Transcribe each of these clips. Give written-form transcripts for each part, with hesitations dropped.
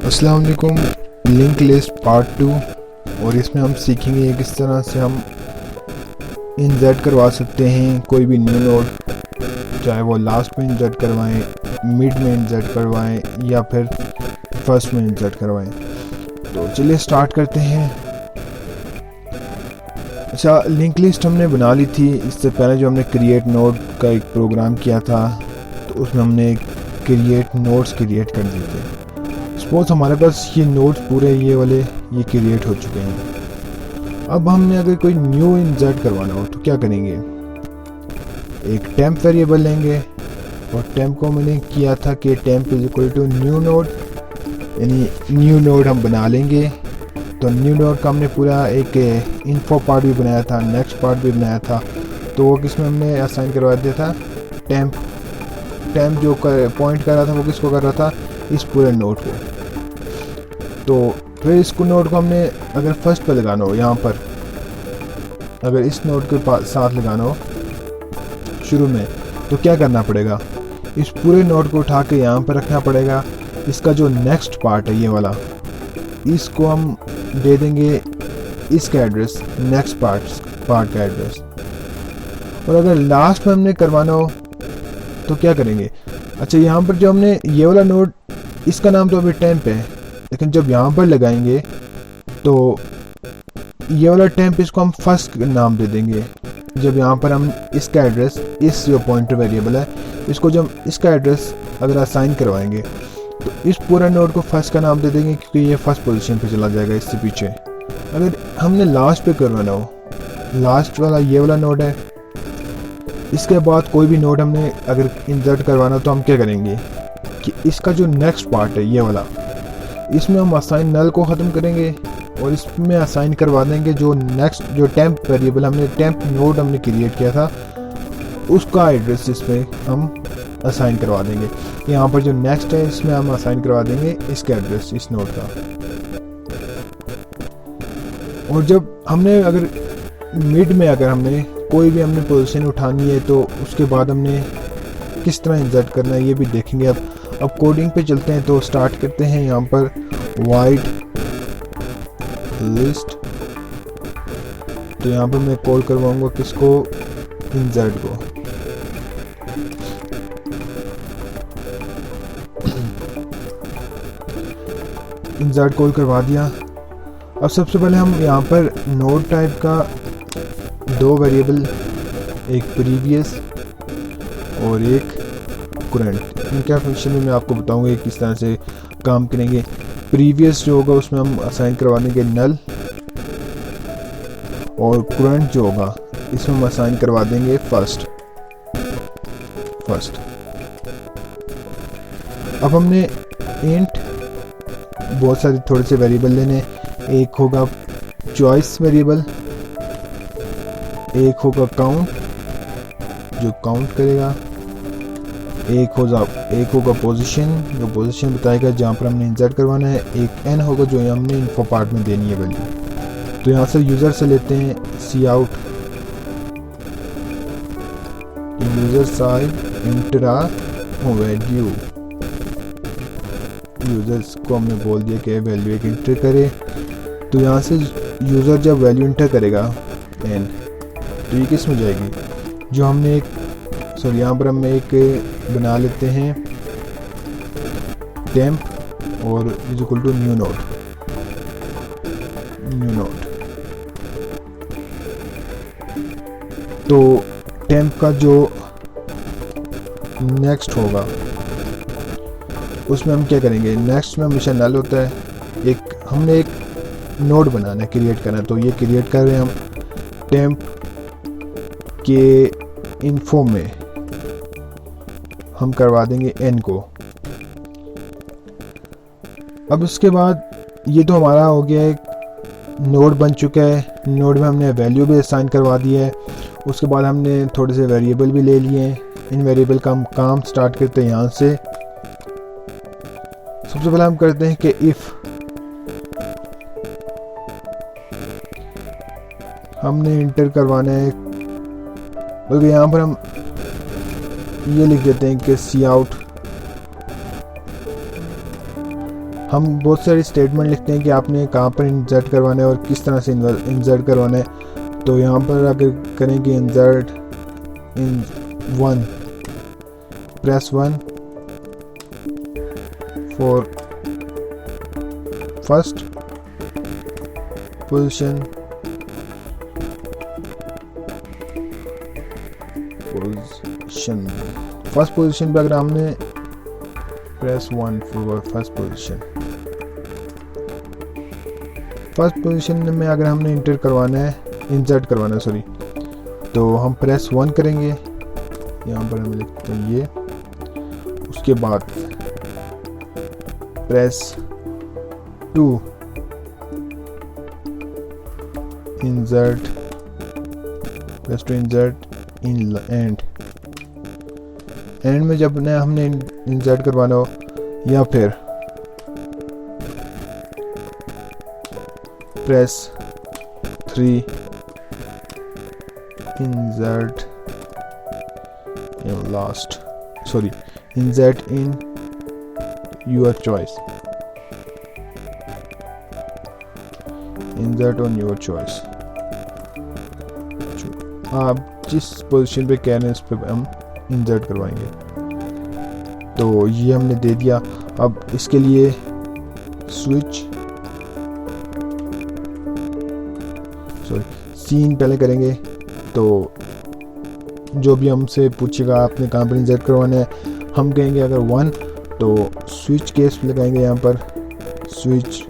अस्सलाम वालेकुम। Link list part 2 और इसमें हम सीखेंगे किस तरह से हम इंसर्ट करवा सकते हैं कोई भी न्यू नोड, चाहे वो लास्ट में इंसर्ट करवाएं, मिड में इंसर्ट करवाएं या फिर फर्स्ट में इंसर्ट करवाएं। तो चलिए स्टार्ट करते हैं। अच्छा, लिंक लिस्ट हमने बना ली थी। इससे पहले जो हमने क्रिएट नोड का एक प्रोग्राम किया था तो उसमें हमने क्रिएट नोड्स क्रिएट कर दिए थे। सपोज हमारे पास ये नोड्स पूरे ये वाले ये क्रिएट हो चुके हैं। अब हमने अगर कोई न्यू इंसर्ट करवाना हो तो क्या करेंगे, एक टेम्प वेरिएबल लेंगे और टेम्प को मैंने किया था कि temp is equal to new node, यानी न्यू नोड हम बना लेंगे। तो न्यू नोड का हमने पूरा एक इन्फो पार्ट भी बनाया था, नेक्स्ट पार्ट भी बनाया था। तो वो किसमें हमने असाइन करवा दिया था, टेम्प जो पॉइंट कर रहा था वो किसको कर रहा था, इस पूरे नोड को। तो फिर इसको नोड को हमने अगर फर्स्ट पे लगाना हो, यहाँ पर अगर इस नोड के साथ लगाना हो शुरू में, तो क्या करना पड़ेगा, इस पूरे नोड को उठा के यहाँ पर रखना पड़ेगा। इसका जो नेक्स्ट पार्ट है ये वाला, इसको हम दे देंगे इसका एड्रेस, नेक्स्ट पार्ट का एड्रेस। और अगर लास्ट में हमने करवाना हो तो क्या करेंगे, अच्छा यहाँ पर जो हमने ये वाला नोड, इसका नाम तो अभी टेम्प है, लेकिन जब यहाँ पर लगाएंगे तो ये वाला टेम्प इसको हम फर्स्ट नाम दे देंगे। जब यहाँ पर हम इसका एड्रेस, इस जो पॉइंटर वेरिएबल है, इसको जब इसका एड्रेस अगर असाइन करवाएंगे तो इस पूरा नोड को फर्स्ट का नाम दे देंगे, क्योंकि ये फर्स्ट पोजीशन पे चला जाएगा इससे पीछे। अगर हमने लास्ट पे करवाना हो, लास्ट वाला ये वाला नोड है, इसके बाद कोई भी नोड हमने अगर इंसर्ट करवाना तो हम क्या करेंगे कि इसका जो नेक्स्ट पार्ट है ये वाला, इसमें हम असाइन नल को ख़त्म करेंगे और इसमें असाइन करवा देंगे जो नेक्स्ट जो टेम्प वेरिएबल हमने, टेम्प नोड हमने क्रिएट किया था, उसका एड्रेस इसमें हम असाइन करवा देंगे। यहाँ पर जो नेक्स्ट है इसमें हम असाइन करवा देंगे इसका एड्रेस, इस नोड का। और जब हमने अगर मिड में अगर हमने कोई भी हमने पोजीशन उठानी है तो उसके बाद हमने किस तरह इंसर्ट करना है ये भी देखेंगे। अब कोडिंग पे चलते हैं। तो स्टार्ट करते हैं यहाँ पर वाइड लिस्ट। तो यहाँ पर मैं कॉल करवाऊंगा किसको, इंसर्ट को। इंसर्ट कॉल करवा दिया। अब सबसे पहले हम यहाँ पर नोड टाइप का दो वेरिएबल, एक प्रीवियस और एक करंट, इनका फंक्शन में मैं आपको बताऊंगा किस तरह से काम करेंगे। प्रीवियस जो होगा उसमें हम असाइन करवा देंगे नल, और करंट जो होगा इसमें हम असाइन करवा देंगे फर्स्ट। अब हमने इंट बहुत सारे थोड़े से वेरिएबल लेने, एक होगा चॉइस वेरिएबल, एक होगा काउंट जो काउंट करेगा, एक होगा पोजीशन जो पोजीशन बताएगा जहाँ पर हमने इंसर्ट करवाना है, एक एन होगा जो हमने इन्फो पार्ट में देनी है वैल्यू। तो यहाँ से यूज़र से लेते हैं cout, user side enter a value. Users को हमने बोल दिया कि वैल्यू एक इंटर करे। तो यहाँ से यूज़र जब वैल्यू इंटर करेगा एन, तो ये किस में जाएगी, जो हमने एक यहाँ पर हम एक बना लेते हैं टेम्प और is equal to new node. तो टेम्प का जो नेक्स्ट होगा उसमें हम क्या करेंगे, नेक्स्ट में हमेशा नल होता है। हमने एक नोड बनाना है, क्रिएट करना है, तो ये क्रिएट कर रहे हैं हम टेम्प के इन्फो में हम करवा देंगे एन को। अब उसके बाद ये तो हमारा हो गया है, नोड बन चुका है। नोड में हमने वैल्यू भी असाइन करवा दी है। उसके बाद हमने थोड़े से वेरिएबल भी ले लिए हैं। इन वेरिएबल का हम काम स्टार्ट करते हैं यहाँ से। सबसे पहले हम करते हैं कि इफ़ हमने इंटर करवाना है, बल्कि यहाँ पर हम ये लिख देते हैं कि सी आउट हम बहुत सारी स्टेटमेंट लिखते हैं कि आपने कहाँ पर इंसर्ट करवाना है और किस तरह से इंसर्ट करवाना है। तो यहाँ पर अगर करें कि insert in 1, press 1 for first position, first position पे अगर हमने press 1 for first position, first position में अगर हमने इंटर करवाना है, इंसर्ट करवाना है सॉरी, तो हम प्रेस 1 करेंगे। यहाँ पर हम लिखते हैं ये, उसके बाद press 2 insert, press 2 insert in and में जब हमने इंसर्ट करवाना हो, या फिर press 3 insert in last, sorry insert in your choice, insert on your choice. आप जिस पोजीशन पे कह रहे हैं इस पे हम इंसर्ट करवाएंगे। तो ये हमने दे दिया। अब इसके लिए स्विच, सॉरी सीन पहले करेंगे। तो जो भी हमसे पूछेगा आपने कहाँ पर इंसर्ट करवाना है, हम कहेंगे अगर 1 तो स्विच केस लगाएंगे यहाँ पर स्विच,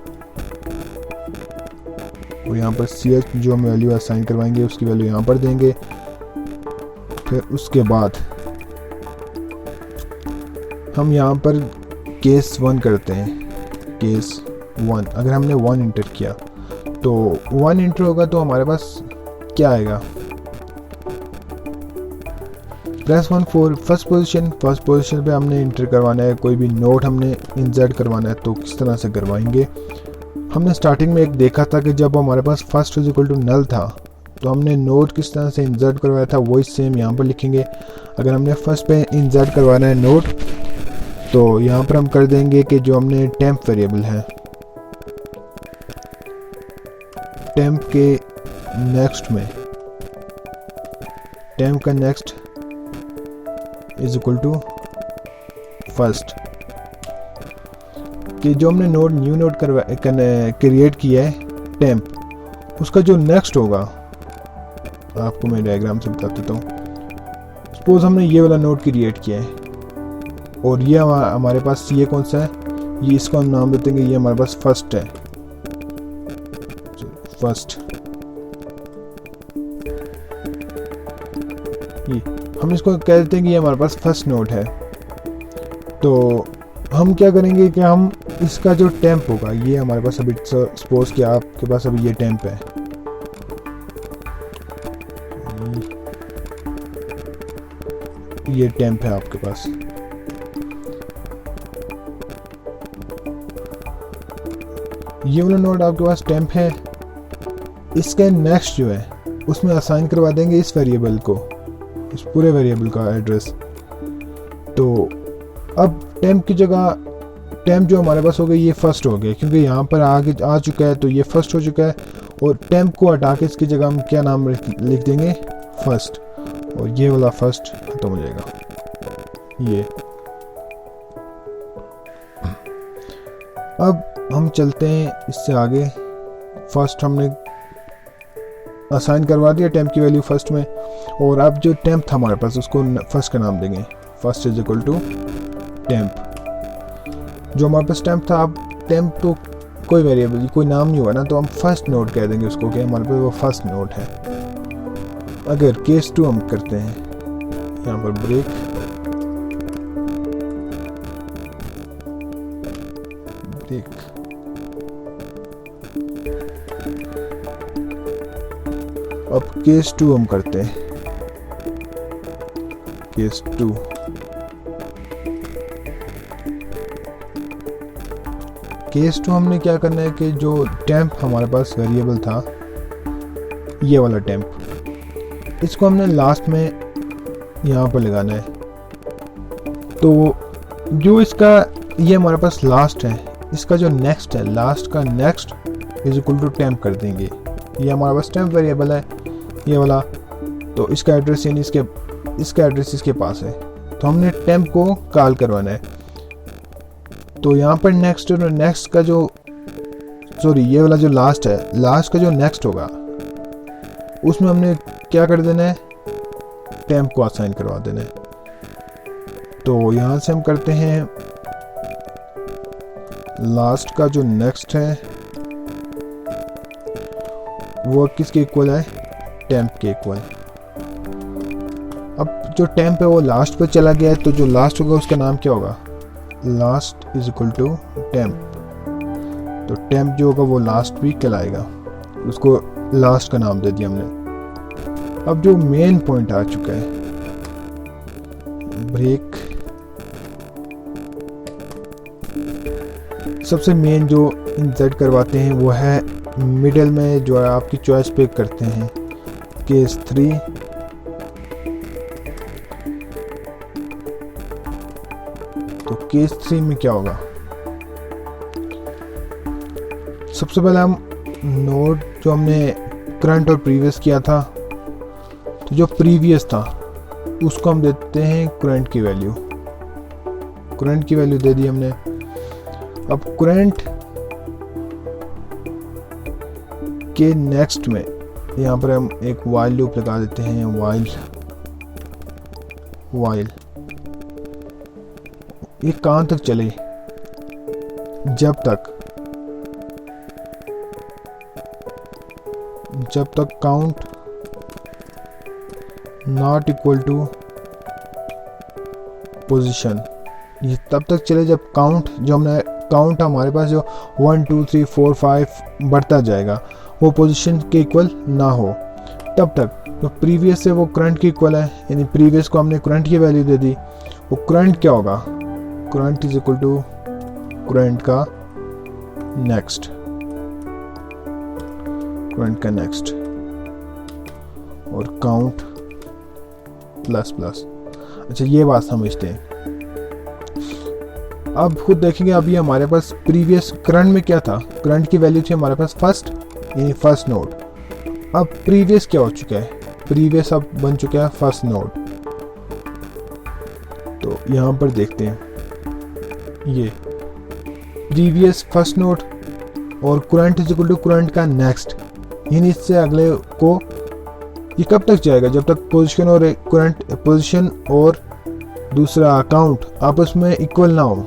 और यहाँ पर CH जो हम वैल्यू असाइन करवाएंगे उसकी वैल्यू यहाँ पर देंगे। फिर उसके बाद हम यहाँ पर केस 1 करते हैं, केस 1 अगर हमने 1 इंटर किया तो 1 इंटर होगा तो हमारे पास क्या आएगा, press 1 for first position, first position पे हमने इंटर करवाना है, कोई भी नोट हमने इंसर्ट करवाना है तो किस तरह से करवाएंगे। हमने स्टार्टिंग में एक देखा था कि जब हमारे पास first is equal to null था तो हमने नोट किस तरह से इंसर्ट करवाया था वही सेम यहाँ पर लिखेंगे। अगर हमने फर्स्ट पे इंसर्ट करवाना है नोट तो यहाँ पर हम कर देंगे कि जो हमने टेम्प वेरिएबल है, टेम्प के नेक्स्ट में, टेम्प का next is equal to first, कि जो हमने नोड न्यू नोड क्रिएट किया है टेम्प, उसका जो नेक्स्ट होगा, आपको मैं डायग्राम से बता देता हूँ। सपोज हमने ये वाला नोड क्रिएट किया है और ये हमारे पास ये कौन सा है, ये इसको हम नाम देते हैं, ये हमारे पास फर्स्ट है, फर्स्ट। ये हम इसको कह देते हैं कि ये हमारे पास फर्स्ट नोड है। तो हम क्या करेंगे कि हम इसका जो टेम्प होगा, ये हमारे पास अभी सपोज कि आपके पास अभी ये टेम्प है, ये टेम्प है आपके पास, ये वाला नोड आपके पास टेम्प है। इसके नेक्स्ट जो है उसमें असाइन करवा देंगे इस वेरिएबल को, इस पूरे वेरिएबल का एड्रेस। तो अब टेम्प की जगह टेम्प जो हमारे पास हो गई ये फर्स्ट हो गया, क्योंकि यहाँ पर आगे आ चुका है तो ये फर्स्ट हो चुका है। और टेम्प को हटा के इसकी जगह हम क्या नाम लिख देंगे, फर्स्ट, और ये वाला फर्स्ट खत्म हो जाएगा ये। अब हम चलते हैं इससे आगे। फर्स्ट हमने असाइन करवा दिया टेम्प की वैल्यू फर्स्ट में, और अब जो टेम्प था हमारे पास उसको फर्स्ट का नाम देंगे, first is equal to temp. जो हमारे पास टेम्प था, अब टेम्प तो कोई वेरिएबल कोई नाम नहीं हुआ ना, तो हम फर्स्ट नोड कह देंगे उसको कि हमारे पास वो फर्स्ट नोड है। अगर केस 2 हम करते हैं, यहाँ पर ब्रेक, ब्रेक, अब केस 2 हम करते हैं, केस 2, केस 2 हमने क्या करना है कि जो टेम्प हमारे पास वेरिएबल था, ये वाला टेम्प, इसको हमने लास्ट में यहाँ पर लगाना है। तो जो इसका ये हमारे पास लास्ट है, इसका जो नेक्स्ट है, लास्ट का next is equal to temp कर देंगे। ये हमारे पास टेम्प वेरिएबल है ये वाला, तो इसका एड्रेस यानी इसका एड्रेस इसके पास है, तो हमने टेम्प को कॉल करवाना है। तो यहाँ पर नेक्स्ट और नेक्स्ट का जो ये वाला जो लास्ट है, लास्ट का जो नेक्स्ट होगा उसमें हमने क्या कर देना है, टेम्प को असाइन करवा देना है। तो यहाँ से हम करते हैं लास्ट का जो नेक्स्ट है वो किसके इक्वल है, टेम्प के इक्वल। अब जो टेम्प है वो लास्ट पे चला गया है, तो जो लास्ट होगा उसका नाम क्या होगा, last is equal to temp. तो टेम्प जो होगा वो लास्ट भी कहलाएगा, उसको लास्ट का नाम दे दिया हमने। अब जो मेन पॉइंट आ चुका है, ब्रेक, सबसे मेन जो इंसर्ट करवाते हैं वो है मिडिल में, जो है आपकी चॉइस पे करते हैं केस 3। तो केस 3 में क्या होगा, सबसे पहले हम नोड जो हमने करंट और प्रीवियस किया था, तो जो प्रीवियस था उसको हम देते हैं करंट की वैल्यू, करंट की वैल्यू दे दी हमने। अब करंट के नेक्स्ट में यहाँ पर हम एक वाइल लूप लगा देते हैं, वाइल ये कहाँ तक चले, जब तक count not equal to position, ये तब तक चले जब काउंट जो हमने काउंट हमारे पास जो 1 2 3 4 5 बढ़ता जाएगा वो पोजीशन के इक्वल ना हो तब तक। तो प्रीवियस से वो करंट के इक्वल है, यानी प्रीवियस को हमने करंट की वैल्यू दे दी। वो करंट क्या होगा, current is equal to current का नेक्स्ट, करंट का नेक्स्ट, और काउंट प्लस प्लस। अच्छा ये बात समझते हैं। अब खुद देखेंगे, अभी हमारे पास प्रीवियस करंट में क्या था, करंट की वैल्यू थी हमारे पास फर्स्ट, यानी फर्स्ट नोड। अब प्रीवियस क्या हो चुका है, प्रीवियस अब बन चुका है फर्स्ट नोड। तो यहां पर देखते हैं, ये प्रीवियस फर्स्ट नोड और current is equal to current का नेक्स्ट, यानी इससे अगले को ये कब तक जाएगा, जब तक पोजीशन और करंट, पोजीशन और दूसरा काउंट आपस में इक्वल ना हो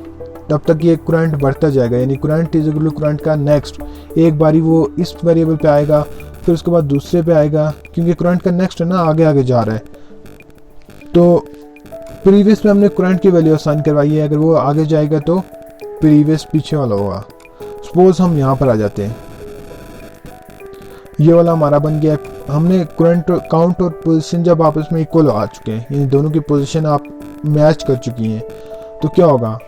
तब तक ये करंट बढ़ता जाएगा, यानी current is equal to current का नेक्स्ट। एक बारी वो इस वेरिएबल पे आएगा, फिर उसके बाद दूसरे पे आएगा, क्योंकि करंट का नेक्स्ट है ना, आगे आगे जा रहा है। तो प्रीवियस में हमने करंट की वैल्यू असाइन करवाई है, अगर वो आगे जाएगा तो प्रीवियस पीछे वाला होगा। सपोज हम यहाँ पर आ जाते हैं, ये वाला हमारा बन गया, हमने करंट काउंट और पोजीशन जब आपस में इक्वल आ चुके हैं, यानी दोनों की पोजीशन आप मैच कर चुकी हैं, तो क्या होगा,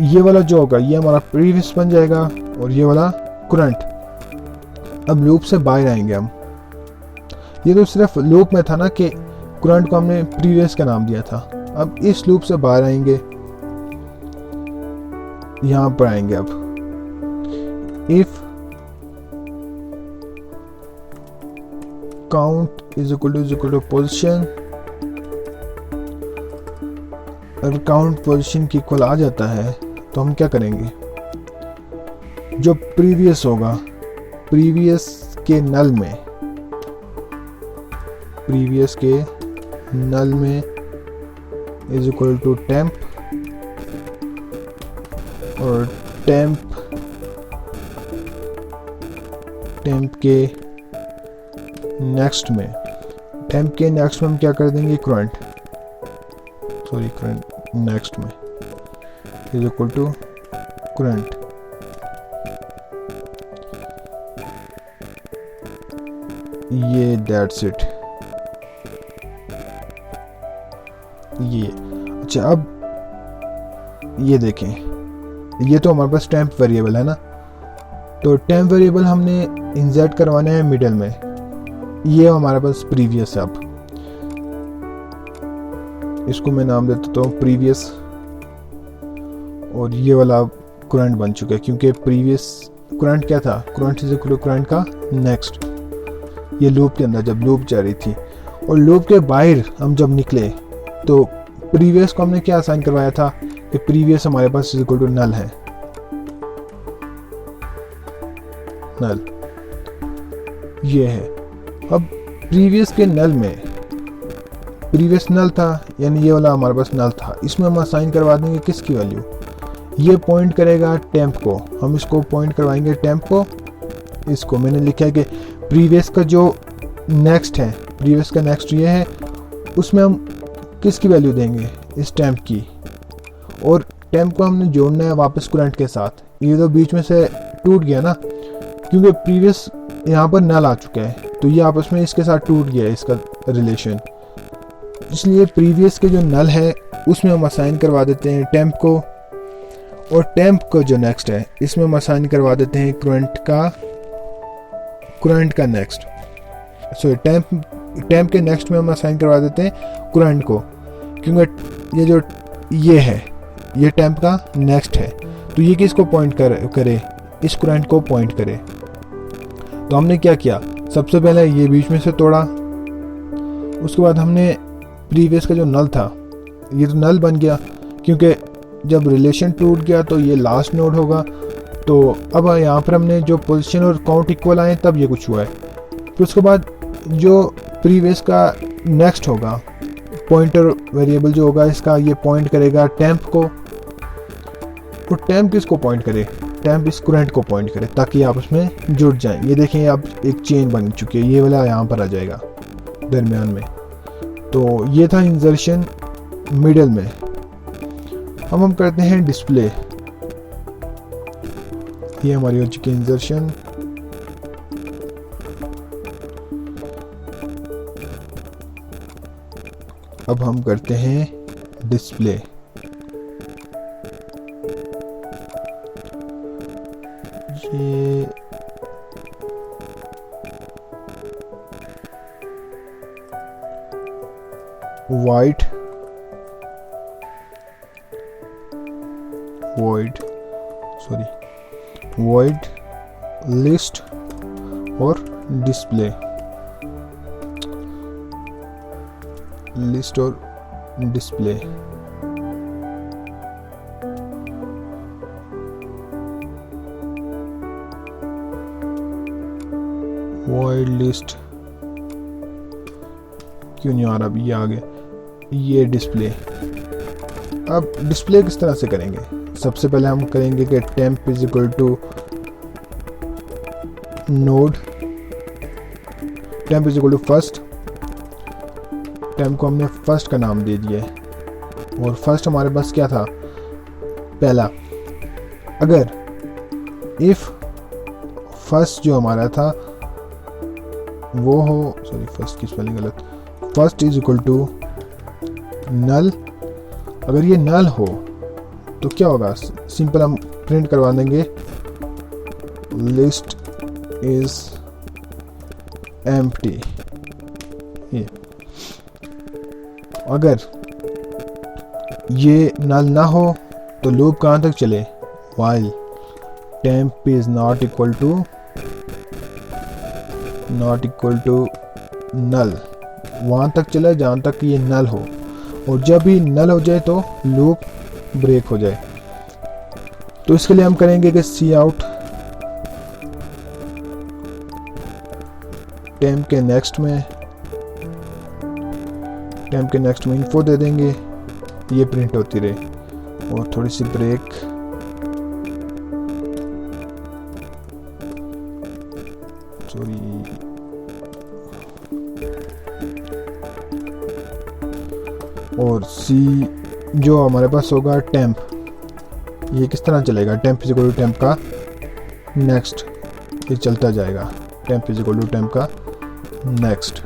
ये वाला जो होगा ये हमारा प्रीवियस बन जाएगा और ये वाला करंट। अब लूप से बाहर आएंगे हम, ये तो सिर्फ लूप में था ना कि करंट को हमने प्रीवियस का नाम दिया था। अब इस लूप से बाहर आएंगे, यहां पर आएंगे। अब if count is equal to position, अगर काउंट पोजीशन की इक्वल आ जाता है तो हम क्या करेंगे, जो प्रीवियस होगा, प्रीवियस के नल में, प्रीवियस के नल में इज इक्वल टू टेम्प, और टेम्प के नेक्स्ट में, टेम्प के नेक्स्ट में हम क्या कर देंगे, करंट नेक्स्ट में इज इक्वल टू करंट। ये दैट्स इट। ये अच्छा, अब ये देखें, ये तो हमारे पास टेम्प वेरिएबल है ना, तो टेम्प वेरिएबल हमने इंसर्ट करवाना है मिडिल में। ये हमारे पास प्रीवियस है, अब इसको मैं नाम देता हूँ प्रीवियस, और ये वाला करंट बन चुका है, क्योंकि प्रीवियस करंट क्या था, current is equal to current का नेक्स्ट। ये लूप के अंदर जब लूप जा रही थी और लूप के बाहर हम जब निकले तो प्रीवियस को हमने क्या असाइन करवाया था कि प्रीवियस हमारे पास इज इक्वल टू नल है, नल ये है। अब प्रीवियस के नल में प्रीवियस नल था, यानी ये वाला हमारे पास नल था, इसमें हम असाइन करवा देंगे किसकी वैल्यू, ये पॉइंट करेगा टेम्प को, हम इसको पॉइंट करवाएंगे टेम्प को। इसको मैंने लिखा है कि प्रीवियस का जो नेक्स्ट है, प्रीवियस का नेक्स्ट ये है, उसमें हम किसकी वैल्यू देंगे, इस टेम्प की, और टेम्प को हमने जोड़ना है वापस करंट के साथ। ये तो बीच में से टूट गया ना, क्योंकि प्रीवियस यहाँ पर नल आ चुका है, तो ये आपस में इसके साथ टूट गया है इसका रिलेशन, इसलिए प्रीवियस के जो नल है उसमें हम असाइन करवा देते हैं टेम्प को, और टेम्प को जो नेक्स्ट है इसमें हम असाइन करवा देते हैं करंट का नेक्स्ट, सॉरी टेम्प के नेक्स्ट में हम असाइन करवा देते हैं करंट को, क्योंकि ये जो ये है ये टेम्प का नेक्स्ट है, तो ये किसको पॉइंट करे, इस करंट को पॉइंट करे। तो हमने क्या किया, सबसे पहले ये बीच में से तोड़ा, उसके बाद हमने प्रीवियस का जो नल था ये तो नल बन गया, क्योंकि जब रिलेशन टूट गया तो ये लास्ट नोड होगा। तो अब यहाँ पर हमने जो पोजीशन और काउंट इक्वल आए तब ये कुछ हुआ है। फिर उसके बाद जो प्रीवियस का नेक्स्ट होगा, पॉइंटर वेरिएबल जो होगा इसका, ये पॉइंट करेगा टेम्प को, और टेम्प किसको पॉइंट करे, टेम्प इस करंट को पॉइंट करे, ताकि आपस में जुड़ जाएं। ये देखें अब एक चेन बन चुकी है, ये वाला यहाँ पर आ जाएगा दरमियान में। तो ये था इंसर्शन मिडल में। अब हम करते हैं डिस्प्ले, ये हमारी हो चुकी इंसर्शन। अब हम करते हैं डिस्प्ले। ये वाइट void लिस्ट और डिस्प्ले, लिस्ट और डिस्प्ले। void लिस्ट क्यों नहीं आ रहा, अभी ये आ गया, ये डिस्प्ले। अब डिस्प्ले किस तरह से करेंगे, सबसे पहले हम करेंगे कि temp is equal to node, temp is equal to first, temp को हमने फर्स्ट का नाम दे दिया है, और फर्स्ट हमारे पास क्या था, पहला। अगर इफ फर्स्ट जो हमारा था वो हो, सॉरी फर्स्ट की स्पेलिंग गलत, first is equal to null, अगर ये नल हो तो क्या होगा, सिंपल हम प्रिंट करवा देंगे लिस्ट इज एम्प्टी। ये अगर ये नल ना हो तो लूप कहाँ तक चले, while temp is not equal to null, वहाँ तक चले जहाँ तक ये नल हो, और जब भी नल हो जाए तो लूप ब्रेक हो जाए। तो इसके लिए हम करेंगे कि सी आउट टेम्प के नेक्स्ट में इन्फो दे देंगे, ये प्रिंट होती रहे, और थोड़ी सी ब्रेक, सॉरी और सी जो हमारे पास होगा टेम्प, ये किस तरह चलेगा, temp is equal to temp का नेक्स्ट, ये चलता जाएगा, temp is equal to temp का नेक्स्ट।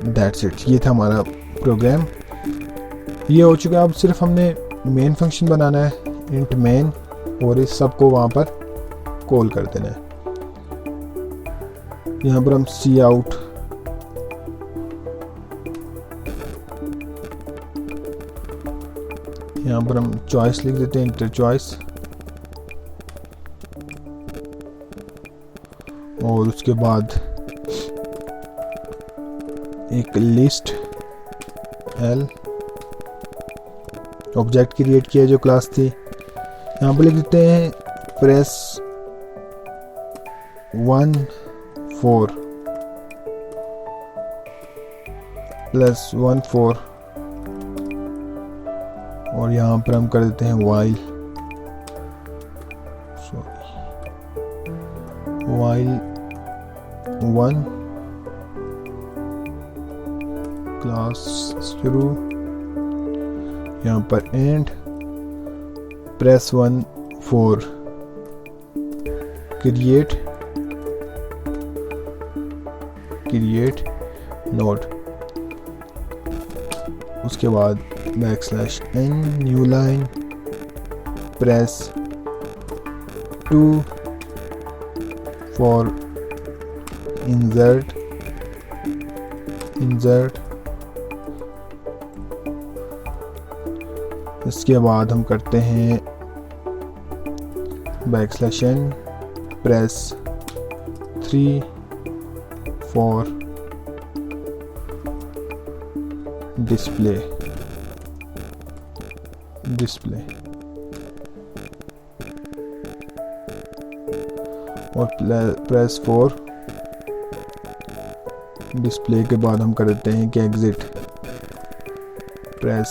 दैट्स इट, ये था हमारा प्रोग्राम, ये हो चुका है। अब सिर्फ हमने मेन फंक्शन बनाना है, इंट मेन, और इस सब को वहाँ पर कॉल कर देना है। यहाँ पर हम सी आउट यहाँ पर हम चॉइस लिख देते हैं, इंटर चॉइस, और उसके बाद एक लिस्ट एल ऑब्जेक्ट क्रिएट किया जो क्लास थी। यहाँ पर लिख देते हैं प्रेस 1 4 प्लस 1 4, और यहाँ पर हम कर देते हैं while while 1 क्लास शुरू, यहाँ पर एंड प्रेस 1 4 क्रिएट नोड, उसके बाद \n new line press 2 for insert इसके बाद हम करते हैं \n प्रेस 3 फॉर डिस्प्ले और प्रेस 4 डिस्प्ले के बाद हम कर देते हैं कि एग्जिट, प्रेस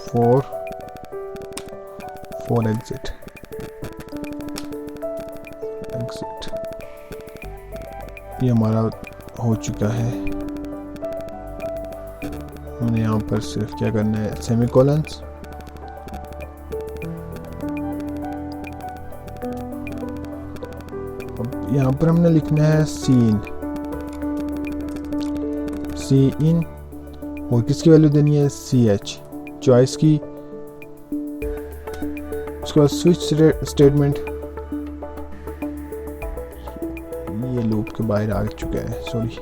4 एग्जिट। ये हमारा हो चुका है। हमने यहाँ पर सिर्फ क्या करना है, सेमीकोलंस, अब यहाँ पर हमने लिखना है सी इन और किसकी वैल्यू देनी है, ch चॉइस की, उसके बाद स्विच स्टेटमेंट, ये लूप के बाहर आ चुका है, सॉरी,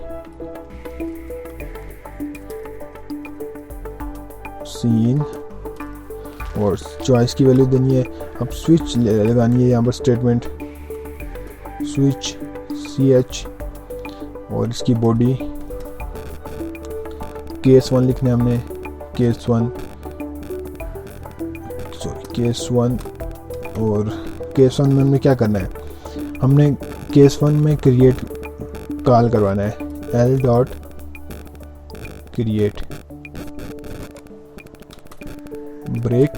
सी इन और चॉइस की वैल्यू देनी है। अब स्विच लगानी है यहाँ पर स्टेटमेंट, स्विच ch और इसकी बॉडी केस 1 लिखना है हमने, केस 1 और केस 1 में हमने क्या करना है, हमने केस 1 में क्रिएट कॉल करवाना है, l dot create break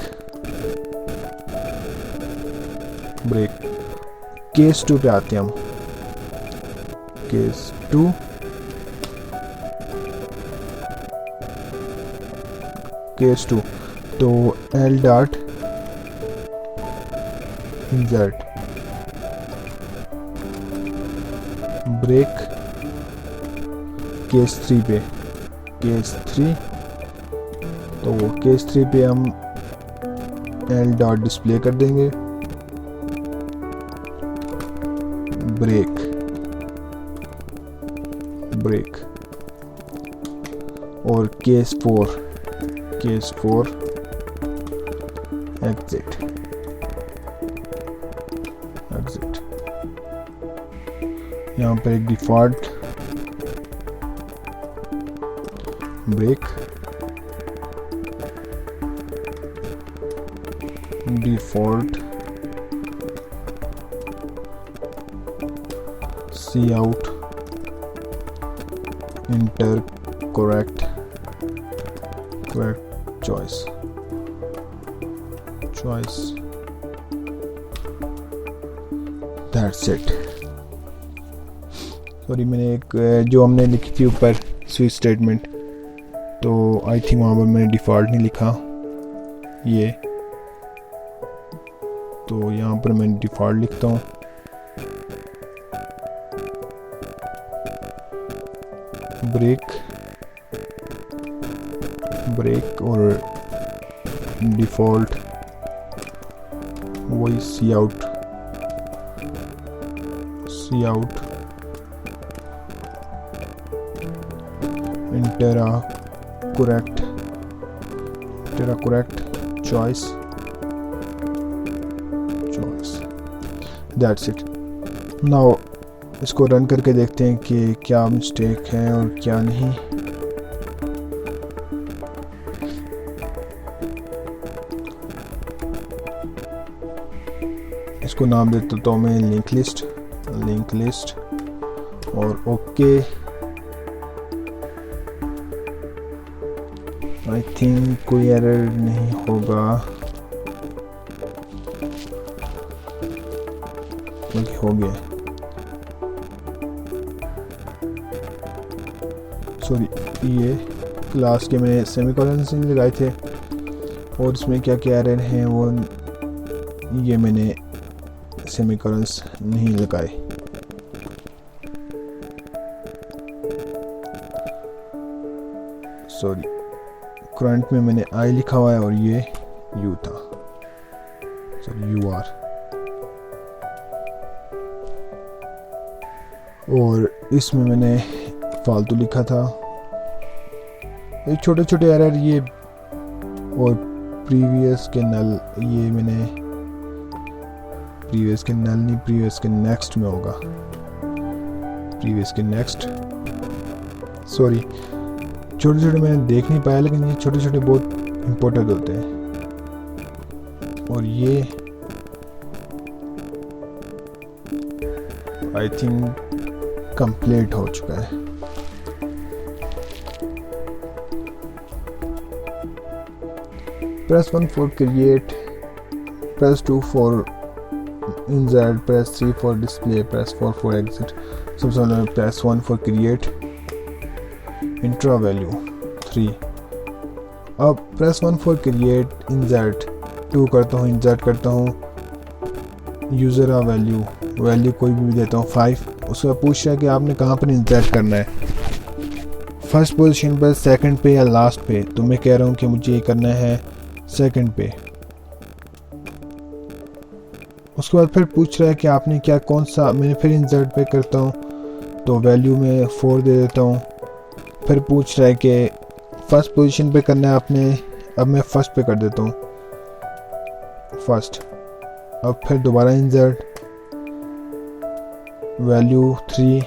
case 2 पे आते हैं हम, केस 2 तो l dot insert break case 3 पे, केस 3 तो केस 3 पे हम l डॉट डिस्प्ले कर देंगे, ब्रेक और केस 4 एग्जिट। यहाँ पर एक default break, default C out enter correct choice that's it. Sorry, मैंने एक जो हमने लिखी थी ऊपर स्विच स्टेटमेंट, तो आई थिंक वहाँ पर मैंने डिफ़ॉल्ट नहीं लिखा ये, तो यहाँ पर मैं डिफ़ॉल्ट लिखता हूँ। ब्रेक और डिफ़ॉल्ट वही cout enter a correct choice, that's it। Now इसको रन करके देखते हैं कि क्या मिस्टेक है और क्या नहीं। इसको नाम देता तो मैं लिंक लिस्ट और ओके। आई थिंक कोई एरर नहीं होगा, ओके हो गया। सॉरी, ये क्लास के मैंने सेमीकोलन्स नहीं लगाए थे और इसमें क्या क्या एरर हैं वो ये मैंने सेमीकोलन्स नहीं लगाए। सॉरी, करंट में मैंने आई लिखा हुआ है और ये यू था, सॉरी यू आर। और इसमें मैंने फालतू लिखा था। ये छोटे छोटे एरर ये, और प्रीवियस के नल, ये मैंने प्रीवियस के नल नहीं, प्रीवियस के नेक्स्ट में होगा, प्रीवियस के नेक्स्ट। सॉरी, छोटे छोटे मैंने देख नहीं पाया, लेकिन ये छोटे छोटे बहुत इम्पोर्टेंट होते हैं। और ये आई थिंक कंप्लीट हो चुका है। press 1 for create, press 2 for insert, press 3 for display, press 4 for exit। सबसे पहले press 1 for create, intra value 3। अब press 1 for create, insert 2 करता हूँ, insert करता हूँ यूज़र आ वैल्यू कोई भी देता हूँ 5। उसका पूछ रहा है कि आपने कहाँ पर इंसर्ट करना है, फर्स्ट पोजीशन पर, सेकंड पे या लास्ट पे। तो मैं कह रहा हूँ कि मुझे ये करना है सेकंड पे। उसके बाद फिर पूछ रहा है कि आपने क्या कौन सा, मैंने फिर इंसर्ट पे करता हूँ तो वैल्यू में 4 दे देता हूँ। फिर पूछ रहा है कि फर्स्ट पोजीशन पे करना है आपने, अब मैं फर्स्ट पे कर देता हूँ फर्स्ट। अब फिर दोबारा इंसर्ट, वैल्यू 3,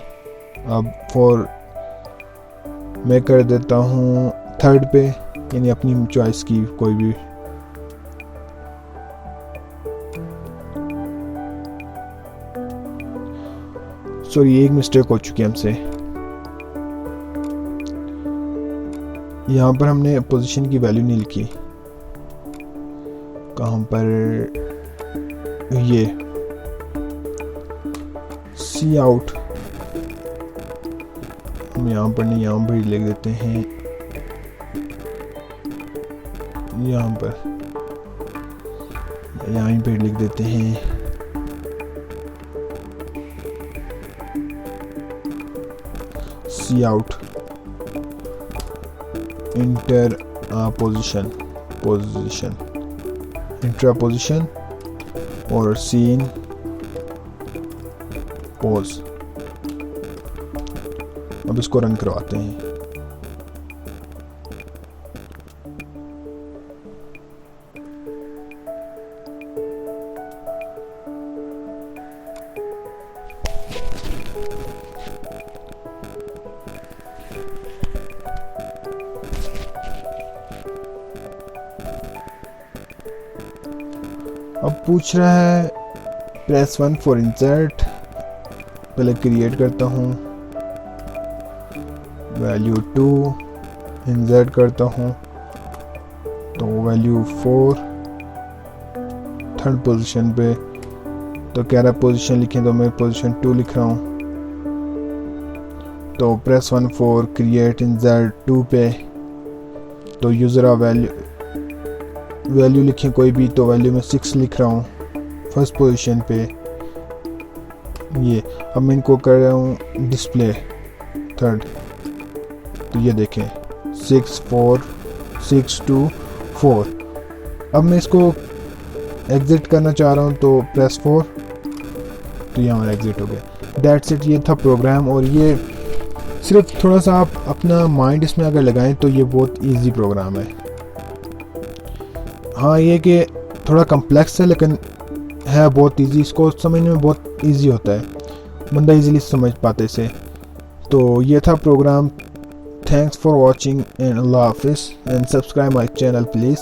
अब 4 मैं कर देता हूँ थर्ड पे, यानी अपनी चॉइस की कोई भी। सॉरी, एक मिस्टेक हो चुकी है हमसे। यहाँ पर हमने पोजीशन की वैल्यू नहीं लिखी। कहाँ पर, ये सी आउट, हम यहाँ पर नहीं, यहाँ पर लिख देते हैं, यहाँ पर लिख देते हैं सी out enter position enter a position और सीन पोज। अब इसको रन करवाते हैं। अब पूछ रहा है प्रेस 1 फॉर इंसर्ट, पहले क्रिएट करता हूँ, वैल्यू 2 इंसर्ट करता हूँ तो वैल्यू 4 थर्ड पोजीशन पे। तो कह रहा पोजीशन लिखें तो मैं पोजीशन 2 लिख रहा हूँ। तो प्रेस 1 फॉर क्रिएट इंसर्ट 2 पे, तो यूज़र वैल्यू लिखें कोई भी, तो वैल्यू में 6 लिख रहा हूँ फर्स्ट पोजीशन पे। ये अब मैं इनको कर रहा हूँ डिस्प्ले थर्ड, तो ये देखें 6 4 6 2 4। अब मैं इसको एग्जिट करना चाह रहा हूँ तो प्रेस 4, तो यहाँ एग्जिट हो गया। दैट्स इट, ये था प्रोग्राम। और ये सिर्फ थोड़ा सा आप अपना माइंड इसमें अगर लगाएं तो ये बहुत इजी प्रोग्राम है। हाँ ये कि थोड़ा कम्प्लेक्स है लेकिन है बहुत इजी, इसको समझने में बहुत इजी होता है, बंदा इजीली समझ पाते इसे। तो ये था program. Thanks for watching and अल्लाह हाफिज़ and subscribe my channel please.